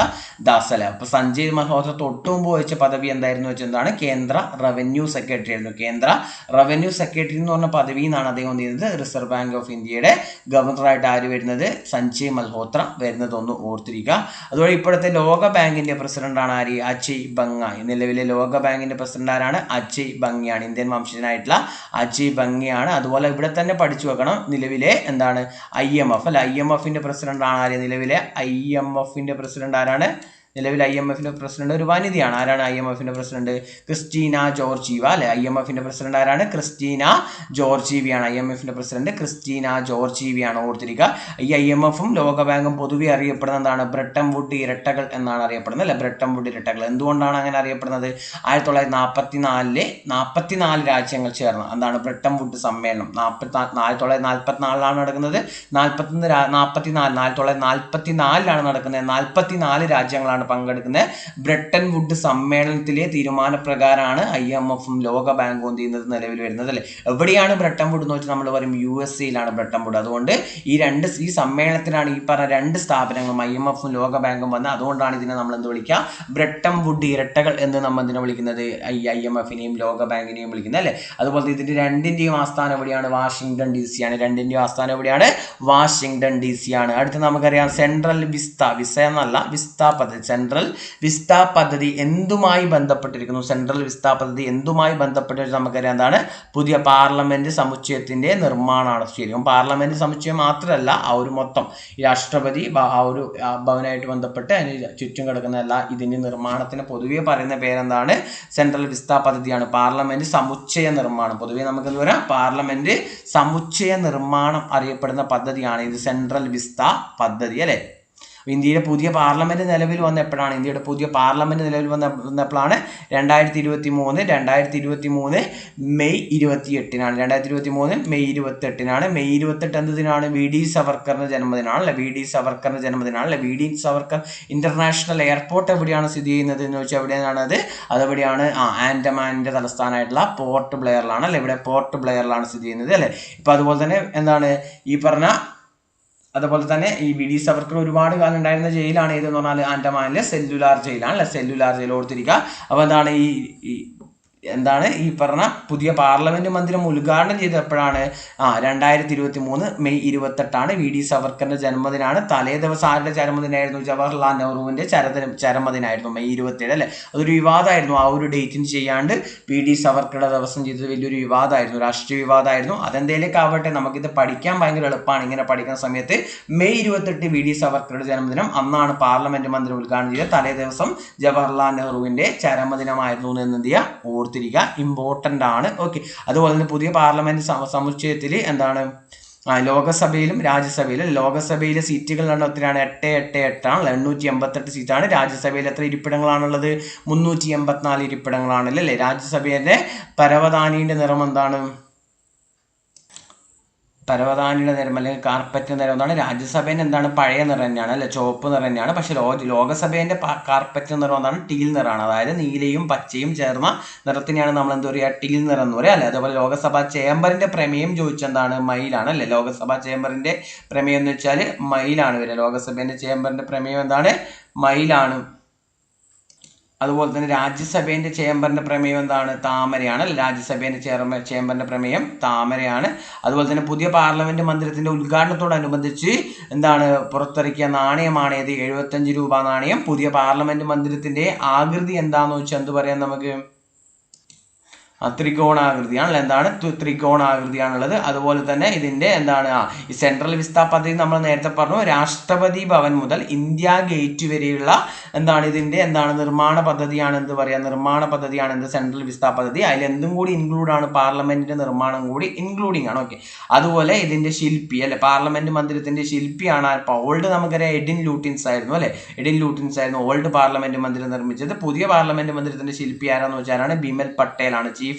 ദാസ് അല്ലേ? അപ്പൊ സഞ്ജയ് മൽഹോത്ര തൊട്ടു മുമ്പ് വഹിച്ച പദവി എന്തായിരുന്നു വെച്ചാൽ എന്താണ്? കേന്ദ്ര റവന്യൂ സെക്രട്ടറി ആയിരുന്നു. കേന്ദ്ര റവന്യൂ സെക്രട്ടറി എന്ന് പറഞ്ഞ പദവി എന്നാണ് അദ്ദേഹം എന്ത് ചെയ്യുന്നത് റിസർവ് ബാങ്ക് ഓഫ് ഇന്ത്യയുടെ ഗവർണറായിട്ട് ആര് വരുന്നത് സഞ്ജയ് മൽഹോത്ര വരുന്നതൊന്ന് ഓർത്തിരിക്കുക. അതുപോലെ ഇപ്പോഴത്തെ ലോക ബാങ്കിന്റെ പ്രസിഡന്റാണ് ആര് അജയ് ബംഗ. നിലവിലെ ലോക ബാങ്കിന്റെ പ്രസിഡന്റ് ആരാണ് അജയ് ബംഗയാണ്. ഇന്ത്യൻ വംശജനായിട്ടുള്ള അജയ് ബംഗയാണ്. അതുപോലെ ഇവിടെ തന്നെ പഠിച്ചു വെക്കണം നിലവിലെ എന്താണ് IMF അല്ലെ IMFന്റെ പ്രസിഡന്റ് ആണ് ആര് നിലവിലെ IMFന്റെ പ്രസിഡന്റ് ആരാണ് നിലവിൽ IMFന്റെ പ്രസിഡന്റ് ഒരു വനിതയാണ്. ആരാണ് IMFന്റെ പ്രസിഡന്റ് ക്രിസ്റ്റീന ജോർജീവ അല്ലെ IMFന്റെ പ്രസിഡന്റ് ആരാണ് ക്രിസ്റ്റീന ജോർജീവിയാണ്. IMFന്റെ പ്രസിഡന്റ് ക്രിസ്റ്റീന ജോർജീവിയാണ് ഓർത്തിരിക്കുക. ഈ IMFും ലോകബാങ്കും പൊതുവെ അറിയപ്പെടുന്ന എന്താണ് ബ്രെട്ടൺ വുഡ് ഇരട്ടകൾ എന്നാണ് അറിയപ്പെടുന്നത് അല്ലെ ബ്രെട്ടൺ വുഡ് ഇരട്ടകൾ. എന്തുകൊണ്ടാണ് അങ്ങനെ അറിയപ്പെടുന്നത് 1944 രാജ്യങ്ങൾ ചേർന്ന് എന്താണ് ബ്രെട്ടൺ വുഡ് സമ്മേളനം 1944 നടക്കുന്നത് 1944 നടക്കുന്നത് 44 രാജ്യങ്ങളാണ് പങ്കെടുക്കുന്നത്. ബ്രെട്ടൺ വുഡ് സമ്മേളനത്തിലെ തീരുമാനപ്രകാരമാണ് IMFും ലോക ബാങ്കും എന്ത് ചെയ്യുന്നത് നിലവിൽ വരുന്നത് അല്ലെ. എവിടെയാണ് ബ്രെട്ടൺ വുഡ് എന്ന് വെച്ചാൽ നമ്മൾ പറയും USA ബ്രെട്ടൺ വുഡ്. അതുകൊണ്ട് ഈ സമ്മേളനത്തിലാണ് ഈ പറഞ്ഞ രണ്ട് സ്ഥാപനങ്ങളും IMFും ലോക ബാങ്കും വന്നത്. അതുകൊണ്ടാണ് ഇതിനെ നമ്മൾ എന്ത് വിളിക്കുക ബ്രെട്ടൺ വുഡ് ഇരട്ടകൾ എന്ന് നമ്മൾ എന്തിനെ വിളിക്കുന്നത് IMFിനെയും ലോക ബാങ്കിനെയും വിളിക്കുന്നത് അല്ലെ. അതുപോലെ ഇതിന്റെ രണ്ടിന്റെയും ആസ്ഥാനം എവിടെയാണ് വാഷിംഗ്ടൺ DC ആണ്. രണ്ടിന്റെയും ആസ്ഥാനം എവിടെയാണ് വാഷിംഗ്ടൺ DC ആണ്. അടുത്ത് നമുക്കറിയാം സെൻട്രൽ വിസ്ത എന്നല്ല വിസ്ത പദ്ധതി. സെൻട്രൽ വിസ്ത പദ്ധതി എന്തുമായി ബന്ധപ്പെട്ടിരിക്കുന്നു സെൻട്രൽ വിസ്ത പദ്ധതി എന്തുമായി ബന്ധപ്പെട്ടിട്ട് നമുക്കറിയാം എന്താണ് പുതിയ പാർലമെന്റ് സമുച്ചയത്തിന്റെ നിർമ്മാണമാണ്. ശരിക്കും പാർലമെന്റ് സമുച്ചയം മാത്രമല്ല ആ ഒരു മൊത്തം ഈ രാഷ്ട്രപതി ആ ഒരു ഭവനായിട്ട് ബന്ധപ്പെട്ട് അതിന് ചുറ്റും കിടക്കുന്ന എല്ലാ ഇതിന്റെ നിർമ്മാണത്തിന് പൊതുവെ പറയുന്ന പേരെന്താണ് സെൻട്രൽ വിസ്ത പദ്ധതിയാണ്. പാർലമെന്റ് സമുച്ചയ നിർമ്മാണം പൊതുവെ നമുക്ക് എന്ത് പറയാം പാർലമെന്റ് സമുച്ചയ നിർമ്മാണം അറിയപ്പെടുന്ന പദ്ധതിയാണ് ഇത് സെൻട്രൽ വിസ്ത പദ്ധതി അല്ലെ. ഇന്ത്യയുടെ പുതിയ പാർലമെന്റ് നിലവിൽ വന്ന എപ്പോഴാണ് 2023 മെയ് 28-നാണ്. 2023 മെയ് 28-നാണ്. മെയ് 28 എന്തിനാണ് VD സവർക്കറിന്റെ ജന്മദിനമാണ് അല്ലെ. VD സവർക്കറിന്റെ ജന്മദിനമാണ് അല്ലെ. VD സവർക്കർ ഇന്റർനാഷണൽ എയർപോർട്ട് എവിടെയാണ് സ്ഥിതി ചെയ്യുന്നത് എന്ന് വെച്ചാൽ എവിടെയാണ് അതെവിടെയാണ് ആൻഡമാനിന്റെ തലസ്ഥാനമായിട്ടുള്ള പോർട്ട് ബ്ലെയറിലാണ് അല്ലെ. ഇവിടെ പോർട്ട് ബ്ലെയറിലാണ് സ്ഥിതി ചെയ്യുന്നത് അല്ലെ. ഇപ്പൊ അതുപോലെ തന്നെ എന്താണ് ഈ പറഞ്ഞ അതുപോലെ തന്നെ ഈ VD സവർക്കർ ഒരുപാട് കാലം ഉണ്ടായിരുന്ന ജയിലാണ് ഏതെന്ന് പറഞ്ഞാൽ ആൻഡമാനിലെ സെല്ലുലാർ ജയിലാണ് അല്ലെ. സെല്ലുലാർ ജയിൽ ഓർത്തിരിക്കുക. അപ്പോൾ എന്താണ് ഈ പറഞ്ഞ പുതിയ പാർലമെന്റ് മന്ദിരം ഉദ്ഘാടനം ചെയ്തത് എപ്പോഴാണ് 2023 മെയ് 28 VD സവർക്കറിന്റെ ജന്മദിനാണ്. തലേ ദിവസം ആരുടെ ചരമദിനായിരുന്നു ജവഹർലാൽ നെഹ്റുവിന്റെ ചരമദിനായിരുന്നു മെയ് 27 അല്ലെ. അതൊരു വിവാദമായിരുന്നു ആ ഒരു ഡേറ്റിന് ചെയ്യാണ്ട് VD സവർക്കറുടെ ദിവസം ചെയ്തത് വലിയൊരു വിവാദമായിരുന്നു രാഷ്ട്രീയ വിവാദമായിരുന്നു. അതെന്തേലേക്ക് ആവട്ടെ നമുക്കിത് പഠിക്കാൻ ഭയങ്കര എളുപ്പമാണ്. ഇങ്ങനെ പഠിക്കുന്ന സമയത്ത് മെയ് 28 VD സവർക്കറുടെ ജന്മദിനം അന്നാണ് പാർലമെന്റ് മന്ദിരം ഉദ്ഘാടനം ചെയ്തത്. തലേ ദിവസം ജവഹർലാൽ നെഹ്റുവിന്റെ ചരമദിനമായിരുന്നു എന്ന് എന്ത് ചെയ്യുക ഇമ്പോർട്ടന്റ് ആണ്. ഓക്കെ. അതുപോലെ തന്നെ പുതിയ പാർലമെന്റ് സമുച്ചയത്തിൽ എന്താണ് ലോകസഭയിലും രാജ്യസഭയിലും ലോകസഭയിലെ സീറ്റുകൾ എത്രയാണ് 888 ആണ് 888 സീറ്റാണ്. രാജ്യസഭയിൽ എത്ര ഇരിപ്പിടങ്ങളാണുള്ളത് 384 ഇരിപ്പിടങ്ങളാണല്ലോ അല്ലേ. രാജ്യസഭയിലെ പരവതാനിയുടെ നിറം എന്താണ് പരവതാനിയുടെ നിറം അല്ലെങ്കിൽ കാർപ്പറ്റ് നിറം എന്താണ് രാജ്യസഭേൻ്റെ എന്താണ് പഴയ നിറം തന്നെയാണ് അല്ലെ ചുവപ്പ് നിറം തന്നെയാണ്. പക്ഷെ ലോകസഭേൻ്റെ കാർപ്പറ്റ് നിറം എന്താണ് ടീൽ നിറമാണ്. അതായത് നീലയും പച്ചയും ചേർന്ന നിറത്തിനെയാണ് നമ്മൾ എന്താ പറയുക ടീൽ നിറം എന്ന് പറയുക അല്ലെ. അതേപോലെ ലോകസഭാ ചേംബറിന്റെ പ്രമേയം ചോദിച്ചെന്താണ് മയിലാണ് അല്ലെ. ലോകസഭാ ചേംബറിന്റെ പ്രമേയം എന്ന് വെച്ചാൽ മയിലാണ് വരിക. ലോകസഭേൻ്റെ ചേംബറിന്റെ പ്രമേയം എന്താണ് മയിലാണ്. അതുപോലെ തന്നെ രാജ്യസഭേൻ്റെ ചേംബറിന്റെ പ്രമേയം എന്താണ് താമരയാണ്. രാജ്യസഭേൻ്റെ ചേംബറിന്റെ പ്രമേയം താമരയാണ്. അതുപോലെ തന്നെ പുതിയ പാർലമെന്റ് മന്ദിരത്തിന്റെ ഉദ്ഘാടനത്തോടനുബന്ധിച്ച് എന്താണ് പുറത്തിറക്കിയ നാണയമാണ് ഏത് 75 രൂപ നാണയം. പുതിയ പാർലമെന്റ് മന്ദിരത്തിന്റെ ആകൃതി എന്താണെന്ന് വെച്ചാൽ എന്ത് പറയാം നമുക്ക് ത്രികോണാകൃതിയാണല്ലോ. എന്താണ് ത്രികോണാകൃതിയാണുള്ളത്. അതുപോലെ തന്നെ ഇതിന്റെ എന്താണ് ഈ സെൻട്രൽ വിസ്ത പദ്ധതി നമ്മൾ നേരത്തെ പറഞ്ഞു രാഷ്ട്രപതി ഭവൻ മുതൽ ഇന്ത്യ ഗേറ്റ് വരെയുള്ള എന്താണ് ഇതിന്റെ നിർമ്മാണ പദ്ധതിയാണ് എന്ത് പറയാ നിർമ്മാണ പദ്ധതിയാണ് എന്ത് സെൻട്രൽ വിസ്ത പദ്ധതി. അതിൽ എന്തും കൂടി ഇൻക്ലൂഡ് ആണ് പാർലമെന്റിന്റെ നിർമ്മാണം കൂടി ഇൻക്ലൂഡിങ് ആണ്. ഓക്കെ. അതുപോലെ ഇതിന്റെ ശില്പി അല്ലെ പാർലമെന്റ് മന്ദിരത്തിന്റെ ശില്പിയാണ് ഓൾഡ് നമുക്കറിയാം എഡിൻ ലൂട്ടിൻസ് ആയിരുന്നു അല്ലെ. എഡിൻ ലൂട്ടിൻസ് ആയിരുന്നു ഓൾഡ് പാർലമെന്റ് മന്ദിരം നിർമ്മിച്ചത്. പുതിയ പാർലമെന്റ് മന്ദിരത്തിന്റെ ശില്പി ആരാന്ന് വെച്ചാലാണ് ബിമൽ പട്ടേൽ ആണ്. ചീഫ്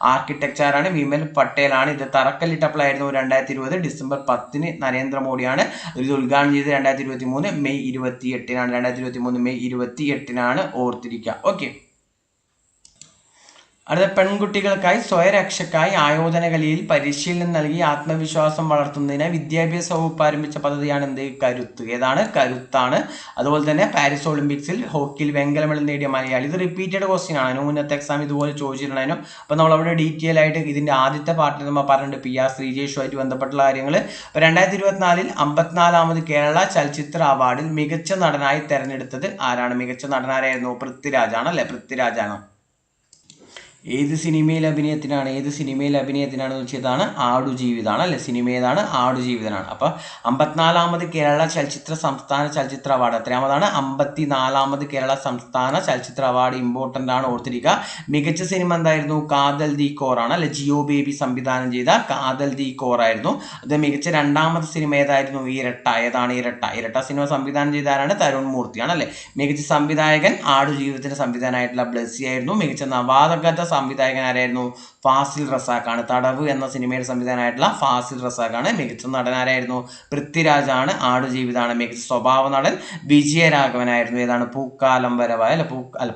ആർക്കിടെക്ചർ ആണ് വിമൽ പട്ടേൽ ആണ്. ഇത് തറക്കല്ലിട്ടപ്പോഴായിരുന്നു 2020 ഡിസംബർ 10 നരേന്ദ്രമോദിയാണ് ഇത് ഉദ്ഘാടനം ചെയ്തത്. 2023 മെയ് 28-നാണ്. 2023 മെയ് 28-നാണ് ഓർത്തിരിക്കുക. ഓക്കെ. അടുത്ത പെൺകുട്ടികൾക്കായി സ്വയരക്ഷയ്ക്കായി ആയോധന കലയിൽ പരിശീലനം നൽകി ആത്മവിശ്വാസം വളർത്തുന്നതിന് വിദ്യാഭ്യാസ വകുപ്പ് ആരംഭിച്ച പദ്ധതിയാണ് എന്ത്? കരുത്ത്. ഏതാണ്? കരുത്താണ്. അതുപോലെ തന്നെ പാരീസ് ഒളിമ്പിക്സിൽ ഹോക്കിയിൽ വെങ്കല മെഡൽ നേടിയ മലയാളി. ഇത് റിപ്പീറ്റഡ് ക്വസ്റ്റ്യൻ ആണ്, മുന്നത്തെ എക്സാം ഇതുപോലെ ചോദിച്ചിട്ടുണ്ടായിരുന്നു. അപ്പോൾ നമ്മളവിടെ ഡീറ്റെയിൽ ആയിട്ട് ഇതിന്റെ ആദ്യത്തെ പാർട്ടിൽ നമ്മൾ പറഞ്ഞിട്ടുണ്ട് PR ശ്രീജേഷുമായിട്ട് ബന്ധപ്പെട്ടുള്ള കാര്യങ്ങൾ. അപ്പോൾ 2024 54ാമത് കേരള ചലച്ചിത്ര അവാർഡിൽ മികച്ച നടനായി തെരഞ്ഞെടുത്തത് ആരാണ്? മികച്ച നടനാരായിരുന്നു? പൃഥ്വിരാജാണ് അല്ലെ? പൃഥ്വിരാജാണ്. ഏത് സിനിമയിൽ അഭിനയത്തിനാണ്? ഏത് സിനിമയിൽ അഭിനയത്തിനാണ് ചോദിച്ചതാണ്? ആടുജീവിതമാണ് അല്ലെ? സിനിമ ഏതാണ്? ആടുജീവിതനാണ്. അപ്പോൾ 54ാമത് കേരള സംസ്ഥാന ചലച്ചിത്ര അവാർഡ് എത്രാമതാണ്? 54ാമത് കേരള സംസ്ഥാന ചലച്ചിത്ര അവാർഡ്. ഇമ്പോർട്ടൻ്റ് ആണ്, ഓർത്തിരിക്കുക. മികച്ച സിനിമ എന്തായിരുന്നു? കാതൽ ദി കോർ ആണ് അല്ലെ? ജിയോ ബേബി സംവിധാനം ചെയ്ത കാതൽ ദി കോർ ആയിരുന്നു. അത് മികച്ച രണ്ടാമത്തെ സിനിമ ഏതായിരുന്നു? ഇരട്ട. ഏതാണ്? ഇരട്ട. ഇരട്ട സിനിമ സംവിധാനം ചെയ്ത ആരാണ്? തരുൺ മൂർത്തിയാണ് അല്ലെ? മികച്ച സംവിധായകൻ ആടുജീവിതത്തിന്റെ സംവിധാനമായിട്ടുള്ള ബ്ലസ്സി ആയിരുന്നു. മികച്ച നവാഗത സംവിധായകൻ ആരായിരുന്നു? ഫാസിൽ റസാഖാണ്. തടവ് എന്ന സിനിമയുടെ സംവിധാനമായിട്ടുള്ള ഫാസിൽ റസാഖാണ്. മികച്ച നടൻ ആരായിരുന്നു? പൃഥ്വിരാജാണ്. ആടുജീവിതമാണ്. മികച്ച സ്വഭാവ നടൻ വിജയരാഘവനായിരുന്നു. ഏതാണ്? പൂക്കാലം വരവായ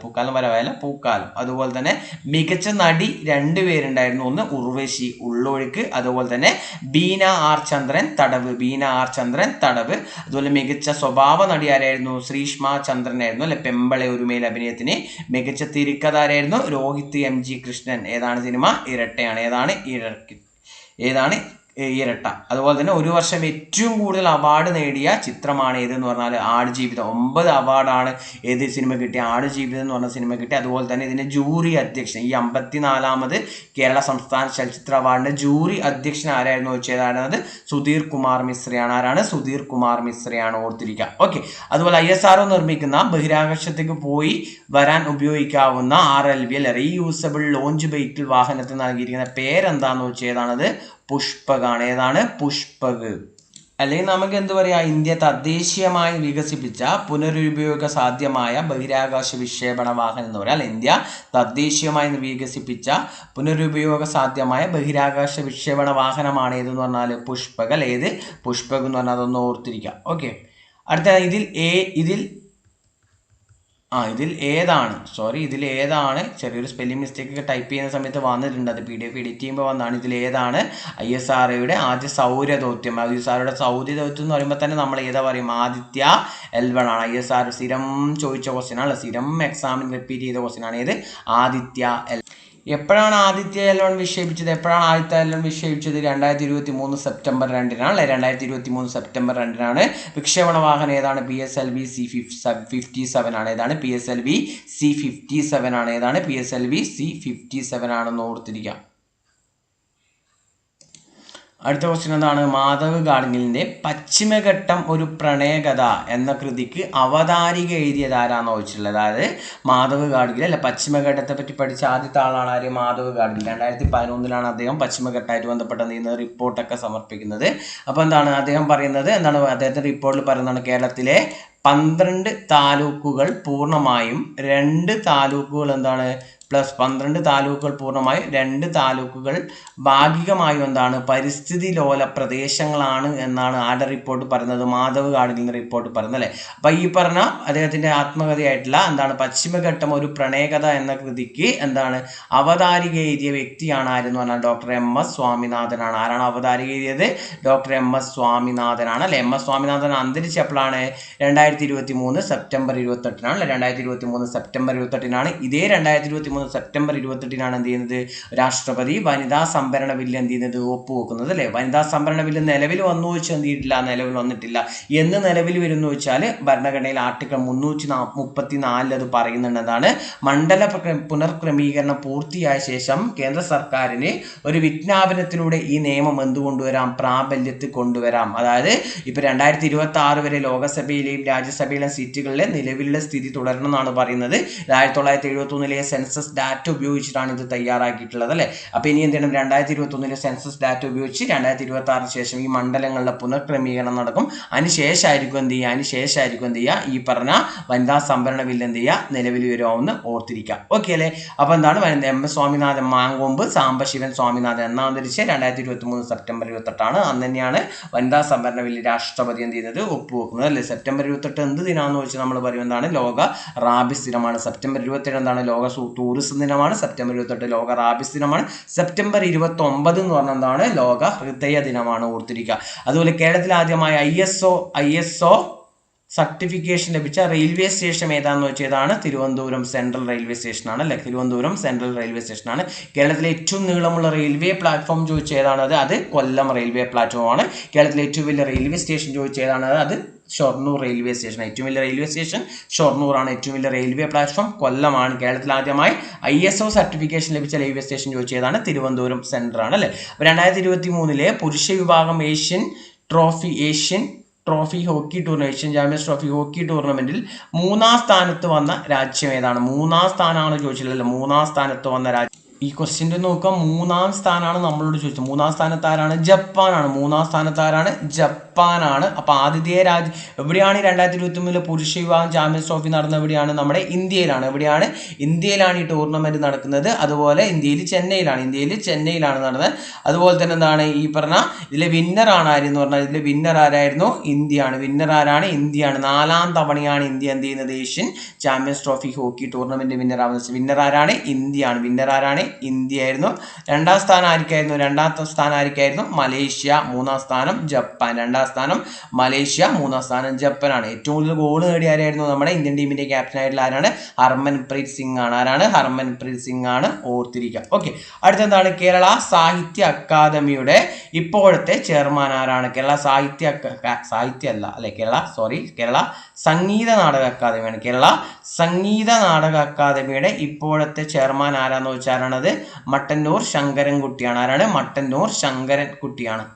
പൂക്കാലം വരവായല്ല പൂക്കാലം. അതുപോലെ തന്നെ മികച്ച നടി 2 പേരുണ്ടായിരുന്നു. ഒന്ന് ഉർവശി ഉള്ളൊഴുക്ക്, അതുപോലെ തന്നെ ബീന ആർ ചന്ദ്രൻ തടവ്. ബീന ആർ ചന്ദ്രൻ തടവ്. അതുപോലെ മികച്ച സ്വഭാവ നടി ആരായിരുന്നു? ശ്രീഷ്മ ചന്ദ്രനായിരുന്നു അല്ലെ? പെമ്പളെ ഒരുമേൽ അഭിനയത്തിന്. മികച്ച തിരക്കഥ ആരായിരുന്നു? രോഹിത് MG കൃഷ്ണൻ. ഏതാണ് സിനിമ? ഇരട്ടയാണ്. ഏതാണ് ഇരട്ട. അതുപോലെ തന്നെ ഒരു വർഷം ഏറ്റവും കൂടുതൽ അവാർഡ് നേടിയ ചിത്രമാണ് ഏതെന്ന് പറഞ്ഞാൽ ആടുജീവിതം. 9 അവാർഡാണ് ഏത് സിനിമ കിട്ടിയ? ആടുജീവിതം എന്ന് പറഞ്ഞ സിനിമ കിട്ടി. അതുപോലെ തന്നെ ഇതിന്റെ ജൂറി അധ്യക്ഷൻ, ഈ 54ാമത് കേരള സംസ്ഥാന ചലച്ചിത്ര അവാർഡിന്റെ ജൂറി അധ്യക്ഷൻ ആരായിരുന്നു ചോദിച്ചത്? സുധീർ കുമാർ മിശ്രയാണ്. ആരാണ്? സുധീർ കുമാർ മിശ്രയാണ്, ഓർത്തിരിക്കുക. ഓക്കെ. അതുപോലെ ISRO നിർമ്മിക്കുന്ന ബഹിരാകാശത്തേക്ക് പോയി വരാൻ ഉപയോഗിക്കാവുന്ന RLV അല്ലെ റീയൂസബിൾ ലോഞ്ച് വെഹിക്കിൾ വാഹനത്തിന് നൽകിയിരിക്കുന്ന പേരെന്താന്ന് വെച്ചതാണത്? പുഷ്പകാണ്. ഏതാണ്? പുഷ്പക്. അല്ലെങ്കിൽ നമുക്ക് എന്ത് പറയാം? ഇന്ത്യ തദ്ദേശീയമായി വികസിപ്പിച്ച പുനരുപയോഗ സാധ്യമായ ബഹിരാകാശ വിക്ഷേപണ വാഹനം എന്ന് പറയാം. അല്ലെ? ഇന്ത്യ തദ്ദേശീയമായി വികസിപ്പിച്ച പുനരുപയോഗ സാധ്യമായ ബഹിരാകാശ വിക്ഷേപണ വാഹനമാണ് ഏതെന്ന് പറഞ്ഞാൽ പുഷ്പക്. അല്ലെ? ഏത്? പുഷ്പക് എന്ന് പറഞ്ഞാൽ അതൊന്ന് ഓർത്തിരിക്കാം. ഓക്കെ. അടുത്ത ഇതിൽ ഏതാണ് ചെറിയൊരു സ്പെല്ലിംഗ് മിസ്റ്റേക്ക് ഒക്കെ ടൈപ്പ് ചെയ്യുന്ന സമയത്ത് വന്നിട്ടുണ്ട്. അത് PDF എഡിറ്റ് ചെയ്യുമ്പോൾ വന്നതാണ്. ഇതിൽ ഏതാണ് ISROയുടെ ആദ്യ സൗര ദൗത്യം? ISROയുടെ സൗര ദൗത്യം എന്ന് പറയുമ്പോൾ തന്നെ നമ്മൾ ഏതാ പറയും? ആദിത്യ L1 ആണ്. ISRO സ്ഥിരം ചോദിച്ച ക്വസ്റ്റ്യൻ ആണ്, സ്ഥിരം എക്സാമിന് റിപ്പീറ്റ് ചെയ്ത ക്വസ്റ്റ്യൻ ആണ്. ഏത്? ആദിത്യ L. എപ്പോഴാണ് ആദിത്യ L1 വിക്ഷേപിച്ചത്? 2023 സെപ്റ്റംബർ 2 അല്ലെ? 2023 സെപ്റ്റംബർ 2 വിക്ഷേപണ വാഹനം ഏതാണ്? PSLV C57 ആണ്. ഏതാണ്? PSLV C57 ആണ്. ഏതാണ്? PSLV C57 ആണെന്ന് ഓർത്തിരിക്കാം. അടുത്ത ക്വസ്റ്റ്യൻ എന്താണ്? മാധവ് ഗാഡ്ഗിലിന്റെ പശ്ചിമഘട്ടം ഒരു പ്രണയകഥ എന്ന കൃതിക്ക് അവതാരിക എഴുതിയത് ആരാന്ന് ചോദിച്ചിട്ടുള്ളത്? അതായത് മാധവ് ഗാഡ്ഗിൽ അല്ലെ? പശ്ചിമഘട്ടത്തെ പറ്റി പഠിച്ച ആദ്യത്തെ ആളാണ് ആര്? മാധവ് ഗാഡ്ഗിൽ. 2011 അദ്ദേഹം പശ്ചിമഘട്ടമായിട്ട് ബന്ധപ്പെട്ട റിപ്പോർട്ടൊക്കെ സമർപ്പിക്കുന്നത്. അപ്പോൾ എന്താണ് അദ്ദേഹം പറയുന്നത്? അദ്ദേഹത്തിന്റെ റിപ്പോർട്ടിൽ പറയുന്നതാണ് കേരളത്തിലെ 12 താലൂക്കുകൾ പൂർണ്ണമായും 2 താലൂക്കുകൾ എന്താണ് പ്ലസ് 12 താലൂക്കുകൾ പൂർണ്ണമായും 2 താലൂക്കുകൾ ഭാഗികമായും എന്താണ് പരിസ്ഥിതി ലോല പ്രദേശങ്ങളാണ് എന്നാണ് ആരുടെ റിപ്പോർട്ട് പറയുന്നത്? മാധവ് ഗാഡ്ഗിലിന്റെ റിപ്പോർട്ട് പറയുന്നത് അല്ലേ? അപ്പം ഈ പറഞ്ഞ അദ്ദേഹത്തിന്റെ ആത്മകഥയായിട്ടുള്ള എന്താണ് പശ്ചിമഘട്ടം ഒരു പ്രണയകഥ എന്ന കൃതിക്ക് എന്താണ് അവതാരിക എഴുതിയ വ്യക്തിയാണ് ആരെന്ന് പറഞ്ഞാൽ ഡോക്ടർ MS സ്വാമിനാഥനാണ്. ആരാണ് അവതാരിക എഴുതിയത്? ഡോക്ടർ MS സ്വാമിനാഥനാണ് അല്ലെ? MS സ്വാമിനാഥൻ അന്തരിച്ചപ്പോഴാണ് 2023 സെപ്റ്റംബർ 28 അല്ലെ? 2023 സെപ്റ്റംബർ 28 ഇതേ 2023 സെപ്റ്റംബർ 28 എന്ത് ചെയ്യുന്നത്? രാഷ്ട്രപതി വനിതാ സംവരണ ബില്ല് എന്ത് ചെയ്യുന്നത്? ഒപ്പുവെക്കുന്നത് അല്ലെ? വനിതാ സംവരണ ബില്ല് നിലവിൽ വന്നു വെച്ചാൽ എന്ത് ചെയ്തിട്ടില്ല? നിലവിൽ വന്നിട്ടില്ല. എന്ന് നിലവിൽ വരുന്നു വെച്ചാൽ ഭരണഘടനയിൽ ആർട്ടിക്കിൾ 334 അത് പറയുന്നുണ്ട്. എന്താണ്? മണ്ഡല പുനർക്രമീകരണം പൂർത്തിയായ ശേഷം കേന്ദ്ര സർക്കാരിന് ഒരു വിജ്ഞാപനത്തിലൂടെ ഈ നിയമം എന്തുകൊണ്ടുവരാം? പ്രാബല്യത്തിൽ കൊണ്ടുവരാം. അതായത് ഇപ്പൊ 2026 വരെ ലോകസഭയിലെയും രാജ്യസഭയിലെയും സീറ്റുകളിലെ നിലവിലുള്ള സ്ഥിതി തുടരണം എന്നാണ് പറയുന്നത്. 1971 സെൻസസ് ഡാറ്റ ഉപയോഗിച്ചിട്ടാണ് ഇത് തയ്യാറാക്കിയിട്ടുള്ളത് അല്ലെ? അപ്പൊ ഇനി എന്ത് ചെയ്യണം? 2021 സെൻസസ് ഡാറ്റ ഉപയോഗിച്ച് 2026 ശേഷം ഈ മണ്ഡലങ്ങളുടെ പുനർക്രമീകരണം നടക്കും. അതിനുശേഷമായിരിക്കും എന്ത് ചെയ്യുക? ഈ പറഞ്ഞ വനിതാ സംവരണ ബില്ല് എന്ത് ചെയ്യുക? നിലവിൽ വരുമെന്ന് ഓർത്തിരിക്കുക. ഓക്കെ അല്ലെ? അപ്പൊ എന്താണ്? MS സ്വാമിനാഥൻ മാങ്കൊമ്പ് സാംബശിവൻ സ്വാമിനാഥൻ എന്നാ അന്തരിച്ച് 2023 സെപ്റ്റംബർ 28 അന്ന് തന്നെയാണ് വനിതാ സംവരണ ബില്ല് രാഷ്ട്രപതി എന്ത് ചെയ്യുന്നത്? ഒപ്പുവെക്കുന്നത് അല്ലെ? സെപ്റ്റംബർ 28 27 എന്ത് ദിനാന്ന് വെച്ചാൽ നമ്മൾ പറയും എന്താണ് ലോക റാബിസ് ദിനമാണ്. സെപ്റ്റംബർ 27 എന്താണ് ലോക ടൂറിസം ദിനമാണ്. സെപ്റ്റംബർ 28 ലോക റാബിസ് ദിനമാണ്. സെപ്റ്റംബർ 29 എന്ന് പറഞ്ഞാൽ എന്താണ് ലോക ഹൃദയ ദിനമാണ്, ഓർത്തിരിക്കുക. അതുപോലെ കേരളത്തിൽ ആദ്യമായി ISO സർട്ടിഫിക്കേഷൻ ലഭിച്ച റെയിൽവേ സ്റ്റേഷൻ ഏതാണെന്ന് വെച്ചതാണ് തിരുവനന്തപുരം സെൻട്രൽ റെയിൽവേ സ്റ്റേഷനാണ് അല്ലെ. തിരുവനന്തപുരം സെൻട്രൽ റെയിൽവേ സ്റ്റേഷനാണ്. കേരളത്തിലെ ഏറ്റവും നീളമുള്ള റെയിൽവേ പ്ലാറ്റ്ഫോം ചോദിച്ചതാണ് അത് കൊല്ലം റെയിൽവേ പ്ലാറ്റ്ഫോമാണ്. കേരളത്തിലെ ഏറ്റവും വലിയ റെയിൽവേ സ്റ്റേഷൻ ചോദിച്ചതാണ് അത് ഷൊർണൂർ റെയിൽവേ സ്റ്റേഷൻ. ഏറ്റവും വലിയ റെയിൽവേ സ്റ്റേഷൻ ഷൊർണൂറാണ്. ഏറ്റവും വലിയ റെയിൽവേ പ്ലാറ്റ്ഫോം കൊല്ലമാണ്. കേരളത്തിൽ ആദ്യമായി ISO സർട്ടിഫിക്കേഷൻ ലഭിച്ച റെയിൽവേ സ്റ്റേഷൻ ചോദിച്ചതാണ് തിരുവനന്തപുരം സെൻട്രൽ ആണ് അല്ലെ. 2023 പുരുഷ വിഭാഗം Asian trophy hockey tournament, Asian champions trophy hockey ടൂർണമെന്റിൽ 3ാം സ്ഥാനത്ത് വന്ന രാജ്യം ഏതാണ്? 3ാം സ്ഥാനമാണ് ചോദിച്ചില്ലല്ലോ. 3ാം സ്ഥാനത്ത് വന്ന രാജ്യം, ഈ ക്വസ്റ്റ്യൻ്റെ നോക്കാം. 3ാം സ്ഥാനമാണ് നമ്മളോട് ചോദിച്ചത്. 3ാം സ്ഥാനത്ത് ആരാണ്? ജപ്പാനാണ്. 3ാം സ്ഥാനത്ത് ആരാണ്? ജപ്പാനാണ്. അപ്പോൾ ആതിഥേയ രാജ്യം എവിടെയാണ്? 2023 പുരുഷ വിഭാഗം ചാമ്പ്യൻസ് ട്രോഫി നടന്നത് എവിടെയാണ്? നമ്മുടെ ഇന്ത്യയിലാണ്. എവിടെയാണ്? ഇന്ത്യയിലാണ് ഈ ടൂർണമെന്റ് നടക്കുന്നത്. അതുപോലെ ചെന്നൈയിലാണ് നടന്നത്. അതുപോലെ തന്നെ എന്താണ് ഈ പറഞ്ഞ ഇതിലെ വിന്നർ ആണ് ആരെന്ന് പറഞ്ഞാൽ ഇതിലെ വിന്നർ ആരായിരുന്നു? ഇന്ത്യയാണ്. വിന്നർ ആരാണ്? ഇന്ത്യയാണ്. 4ാം തവണയാണ് ഇന്ത്യ എന്ത് ചെയ്യുന്നത്? Asian champions trophy hockey tournament winner ആവുന്നത്. വിന്നർ ആരാണ്? ഇന്ത്യയാണ്. വിന്നർ ആരാണ്? ഇന്ത്യ ആയിരുന്നു. 2ാം സ്ഥാനം ആയിരിക്കായിരുന്നു? 2ാം സ്ഥാനം ആയിരിക്കായിരുന്നു? മലേഷ്യ. 3ാം സ്ഥാനം ജപ്പാൻ. 2ാം സ്ഥാനം മലേഷ്യ, 3ാം സ്ഥാനം ജപ്പാനാണ്. ഏറ്റവും കൂടുതൽ ഗോൾ നേടിയ ആരായിരുന്നു? നമ്മുടെ ഇന്ത്യൻ ടീമിന്റെ ക്യാപ്റ്റൻ ആയിട്ടുള്ള ആരാണ്? ഹർമൻപ്രീത് സിംഗ് ആണ്. ആരാണ്? ഹർമൻപ്രീത് സിംഗ് ആണ്, ഓർത്തിരിക്കുക. ഓക്കെ, അടുത്തെന്താണ്? കേരള സാഹിത്യ അക്കാദമിയുടെ ഇപ്പോഴത്തെ ചെയർമാൻ ആരാണ്? കേരള കേരള സംഗീത നാടക അക്കാദമിയാണ്. കേരള സംഗീത നാടക അക്കാദമിയുടെ ഇപ്പോഴത്തെ ചെയർമാൻ ആരാന്ന് വെച്ചാലാണത് മട്ടന്നൂർ ശങ്കരൻകുട്ടിയാണ്. ആരാണ്? മട്ടന്നൂർ ശങ്കരൻകുട്ടിയാണ്.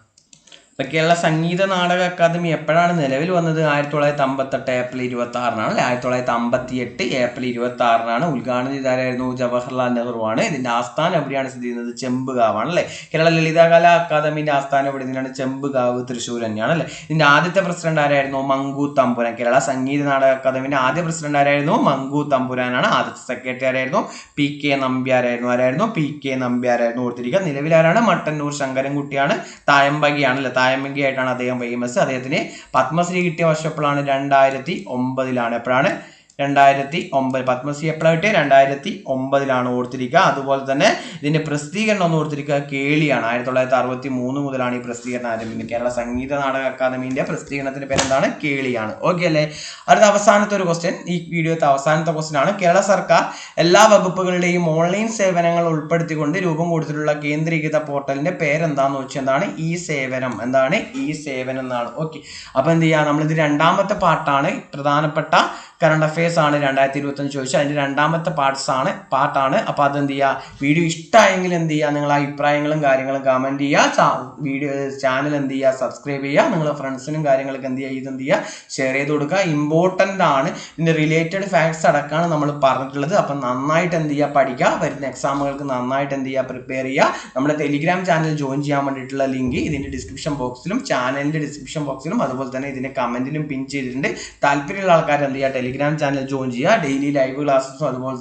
അപ്പോൾ കേരള സംഗീത നാടക അക്കാദമി എപ്പോഴാണ് നിലവിൽ വന്നത്? 1958 ഏപ്രിൽ 26 അല്ലേ. 1958 ഏപ്രിൽ 26 ഉദ്ഘാടനം ചെയ്താരായിരുന്നു? ജവഹർലാൽ നെഹ്റു ആണ്. ഇതിന്റെ ആസ്ഥാനം എവിടെയാണ് സ്ഥിതി ചെയ്യുന്നത്? ചെമ്പുകാവാണ് അല്ലേ. കേരള ലളിതകലാ അക്കാദമിന്റെ ആസ്ഥാനം എവിടെ നിന്നാണ്? ചെമ്പുകാവ്, തൃശ്ശൂർ തന്നെയാണ് അല്ലേ. ഇതിന്റെ ആദ്യത്തെ പ്രസിഡന്റ് ആരായിരുന്നു? മങ്കു തമ്പുരാൻ. കേരള സംഗീത നാടക അക്കാദമിന്റെ ആദ്യ പ്രസിഡന്റ് ആരായിരുന്നു? മങ്കു തമ്പുരാനാണ്. ആദ്യത്തെ സെക്രട്ടറി ആരായിരുന്നു? PK നമ്പ്യാരായിരുന്നു. PK നമ്പ്യാരായിരുന്നു, ഓർത്തിരിക്കുക. നിലവിലാരാണ്? മട്ടന്നൂർ ശങ്കരൻകുട്ടിയാണ്. തായമ്പകയാണ് അല്ലെ. തായമ്പകയായിട്ടാണ് അദ്ദേഹം ഫേമസ്. അദ്ദേഹത്തിന് പത്മശ്രീ കിട്ടിയ വർഷം എപ്പോഴാണ്? 2009. എപ്പോഴാണ്? 2009. പത്മശ്രീ എപ്പോഴാണ് കിട്ടിയത്? 2009, ഓർത്തിരിക്കുക. അതുപോലെ തന്നെ ഇതിന്റെ പ്രസിദ്ധീകരണം ഒന്ന് ഓർത്തിരിക്കുക, കേളിയാണ്. 1963 മുതലാണ് ഈ പ്രസിദ്ധീകരണം ആരംഭിക്കുന്നത്. കേരള സംഗീത നാടക അക്കാദമിന്റെ പ്രസിദ്ധീകരണത്തിന്റെ പേരെന്താണ്? കേളിയാണ്. ഓക്കെ അല്ലേ. അടുത്ത അവസാനത്തെ ഒരു ക്വസ്റ്റ്യൻ, ഈ വീഡിയോത്തെ അവസാനത്തെ ക്വസ്റ്റ്യൻ ആണ്. കേരള സർക്കാർ എല്ലാ വകുപ്പുകളുടെയും ഓൺലൈൻ സേവനങ്ങൾ ഉൾപ്പെടുത്തിക്കൊണ്ട് രൂപം കൊടുത്തിട്ടുള്ള കേന്ദ്രീകൃത പോർട്ടലിന്റെ പേരെന്താന്ന് വെച്ചാൽ എന്താണ്? ഈ സേവനം. എന്താണ്? ഈ സേവനം എന്നാണ്. ഓക്കെ, അപ്പൊ എന്ത് ചെയ്യാം, നമ്മളിത് 2ാമത്തെ പാർട്ടാണ്. പ്രധാനപ്പെട്ട കറണ്ട് അഫയേഴ്സ് ആണ് 2025 ചോദിച്ചാൽ അതിന്റെ 2ാമത്തെ പാർട്ടാണ്. അപ്പൊ അതെന്ത് ചെയ്യുക, വീഡിയോ ഇഷ്ടമായെങ്കിൽ എന്ത് ചെയ്യുക, നിങ്ങൾ അഭിപ്രായങ്ങളും കാര്യങ്ങളും കമന്റ് ചെയ്യുക. വീഡിയോ ചാനൽ എന്ത് ചെയ്യുക, സബ്സ്ക്രൈബ് ചെയ്യുക. നിങ്ങൾ ഫ്രണ്ട്സിനും കാര്യങ്ങളൊക്കെ എന്ത് ചെയ്യുക, ഷെയർ ചെയ്ത് കൊടുക്കുക. ഇമ്പോർട്ടൻ്റ് ആണ്. ഇതിന്റെ റിലേറ്റഡ് ഫാക്ട്സ് അടക്കമാണ് നമ്മൾ പറഞ്ഞിട്ടുള്ളത്. അപ്പം നന്നായിട്ട് എന്ത് ചെയ്യുക, പഠിക്കുക. വരുന്ന എക്സാമുകൾക്ക് നന്നായിട്ട് എന്ത് ചെയ്യുക, പ്രിപ്പയർ ചെയ്യുക. നമ്മുടെ ടെലിഗ്രാം ചാനൽ ജോയിൻ ചെയ്യാൻ വേണ്ടിയിട്ടുള്ള ലിങ്ക് ഇതിന്റെ ഡിസ്ക്രിപ്ഷൻ ബോക്സിലും ചാനലിന്റെ ഡിസ്ക്രിപ്ഷൻ ബോക്സിലും അതുപോലെ തന്നെ ഇതിന്റെ കമന്റിലും പിൻ ചെയ്തിട്ടുണ്ട്. താല്പര്യമുള്ള ആൾക്കാർ എന്ത് ചെയ്യുക, ടെലിഗ്രാം ചാനൽ ജോയിൻ ചെയ്യുക. ഡെയിലി ലൈവ് ക്ലാസ്സും അതുപോലെ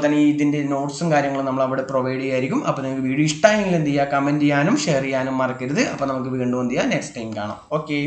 തന്നെ ഇതിന്റെ നോട്ട്സും കാര്യങ്ങളും നമ്മൾ അവിടെ പ്രൊവൈഡ് ചെയ്യായിരിക്കും. അപ്പോൾ നിങ്ങൾക്ക് വീഡിയോ ഇഷ്ടമായെങ്കിൽ എന്ത് ചെയ്യുക, കമന്റ് ചെയ്യാനും ഷെയർ ചെയ്യാനും മറക്കരുത്. അപ്പോൾ നമുക്ക് വീണ്ടും എന്ത് ചെയ്യാം, നെക്സ്റ്റ് ടൈം കാണാം. ഓക്കെ.